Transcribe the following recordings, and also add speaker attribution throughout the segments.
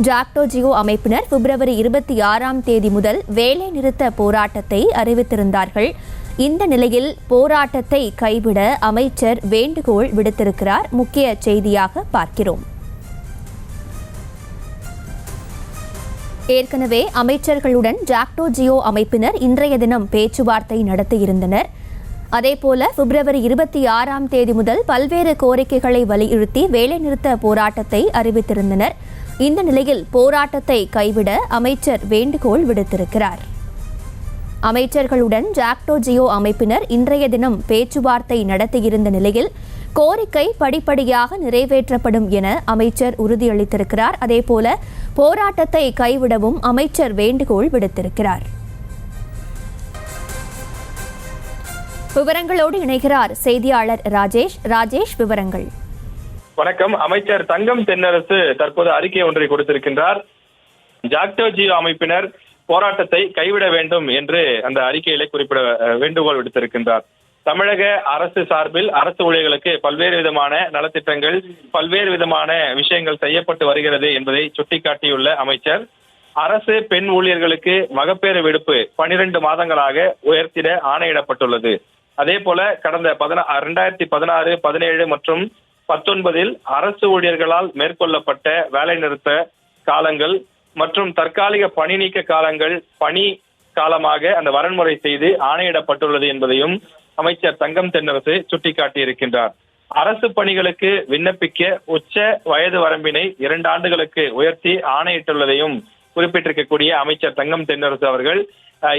Speaker 1: ஜாக்டோ ஜியோ அமைப்பினர் பிப்ரவரி 26 முதல் வேலை நிறுத்த போராட்டத்தை அறிவித்திருந்தார்கள். இந்த நிலையில் போராட்டத்தை கைவிட அமைச்சர் வேண்டுகோள் விடுத்திருக்கிறார். முக்கிய செய்தியாக பார்க்கிறோம். ஏற்கனவே அமைச்சர்களுடன் ஜாக்டோ ஜியோ அமைப்பினர் இன்றைய தினம் பேச்சுவார்த்தை நடத்தியிருந்தனர். அதேபோல பிப்ரவரி 26 முதல் பல்வேறு கோரிக்கைகளை வலியுறுத்தி வேலைநிறுத்த போராட்டத்தை அறிவித்திருந்தனர். இந்த நிலையில் போராட்டத்தை கைவிட அமைச்சர் வேண்டுகோள் விடுத்திருக்கிறார். அமைச்சர்களுடன் ஜாக்டோ ஜியோ அமைப்பினர் இன்றைய தினம் பேச்சுவார்த்தை நடத்தியிருந்த நிலையில் கோரிக்கை படிப்படியாக நிறைவேற்றப்படும் என அமைச்சர் உறுதியளித்திருக்கிறார். அதேபோல போராட்டத்தை கைவிடவும் அமைச்சர் வேண்டுகோள் விடுத்திருக்கிறார். விவரங்களோடு இணைகிறார் செய்தியாளர் ராஜேஷ். ராஜேஷ், விவரங்கள்.
Speaker 2: வணக்கம். அமைச்சர் தங்கம் தென்னரசு தற்போது அறிக்கை ஒன்றை கொடுத்திருக்கின்றார். ஜாக்டோ ஜியோ அமைப்பினர் போராட்டத்தை கைவிட வேண்டும் என்று அந்த அறிக்கையிலே குறிப்பிட வேண்டுகோள் விடுத்திருக்கின்றார். தமிழக அரசு சார்பில் அரசு ஊழியர்களுக்கு பல்வேறு விதமான நலத்திட்டங்கள், பல்வேறு விதமான விஷயங்கள் செய்யப்பட்டு வருகிறது என்பதை சுட்டிக்காட்டியுள்ள அமைச்சர், அரசு பெண் ஊழியர்களுக்கு மகப்பேறு விடுப்பு 12 மாதங்களாக உயர்த்திட ஆணையிடப்பட்டுள்ளது. அதே போல கடந்த 2016, 17 மற்றும் 19 அரசு ஊழியர்களால் மேற்கொள்ளப்பட்ட வேலை நிறுத்த காலங்கள் மற்றும் தற்காலிக பணி நீக்க காலங்கள் பணி காலமாக அந்த வரன்முறை செய்து ஆணையிடப்பட்டுள்ளது என்பதையும் அமைச்சர் தங்கம் தென்னரசு சுட்டிக்காட்டியிருக்கின்றார். அரசு பணிகளுக்கு விண்ணப்பிக்க உச்ச வயது வரம்பினை 2 ஆண்டுகளுக்கு உயர்த்தி ஆணையிட்டுள்ளதையும் குறிப்பிட்டிருக்கக்கூடிய அமைச்சர் தங்கம் தென்னரசு அவர்கள்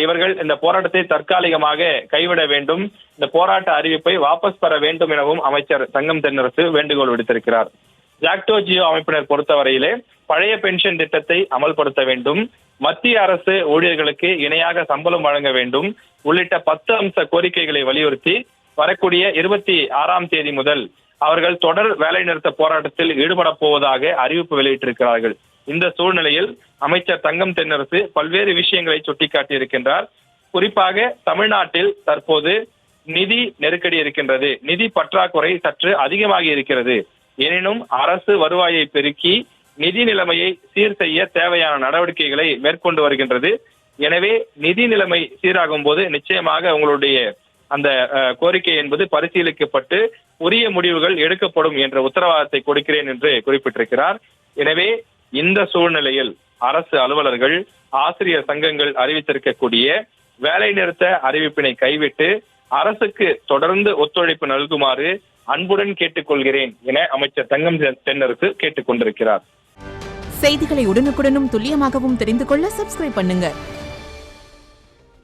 Speaker 2: இவர்கள் இந்த போராட்டத்தை தற்காலிகமாக கைவிட வேண்டும், இந்த போராட்ட அறிவிப்பை வாபஸ் பெற வேண்டும் எனவும் அமைச்சர் தங்கம் தென்னரசு வேண்டுகோள் விடுத்திருக்கிறார். ஜாக்டோ ஜியோ அமைப்பினர் பொறுத்தவரையிலே பழைய பென்ஷன் திட்டத்தை அமல்படுத்த வேண்டும், மத்திய அரசு ஊழியர்களுக்கு இணையாக சம்பளம் வழங்க வேண்டும் உள்ளிட்ட 10 அம்ச கோரிக்கைகளை வலியுறுத்தி வரக்கூடிய 26 முதல் அவர்கள் தொடர் வேலைநிறுத்த போராட்டத்தில் ஈடுபட போவதாக அறிவிப்பு வெளியிட்டிருக்கிறார்கள். இந்த சூழ்நிலையில் அமைச்சர் தங்கம் தென்னரசு பல்வேறு விஷயங்களை சுட்டிக்காட்டியிருக்கின்றார். குறிப்பாக தமிழ்நாட்டில் தற்போது நிதி நெருக்கடி இருக்கின்றது, நிதி பற்றாக்குறை சற்று அதிகமாகி இருக்கிறது. எனினும் அரசு வருவாயை பெருக்கி நிதி நிலைமையை சீர் செய்ய தேவையான நடவடிக்கைகளை மேற்கொண்டு வருகின்றது. எனவே நிதி நிலைமை சீராகும் போது நிச்சயமாக உங்களுடைய அந்த கோரிக்கை என்பது பரிசீலிக்கப்பட்டு உரிய முடிவுகள் எடுக்கப்படும் என்ற உத்தரவாதத்தை கொடுக்கிறேன் என்று குறிப்பிட்டிருக்கிறார். எனவே இந்த சூழ்நிலையில் அரசு அலுவலர்கள், ஆசிரியர் சங்கங்கள் அறிவித்திருக்கக்கூடிய வேலை நிறுத்த அறிவிப்பினை கைவிட்டு அரசுக்கு தொடர்ந்து ஒத்துழைப்பு நல்குமாறு அன்புடன் கேட்டுக்கொள்கிறேன் என அமைச்சர் தங்கம் தென்னரசு கேட்டுக் கொண்டிருக்கிறார்.
Speaker 3: செய்திகளை உடனுக்குடனும் துல்லியமாகவும் தெரிந்து கொள்ள சப்ஸ்கிரைப் பண்ணுங்க.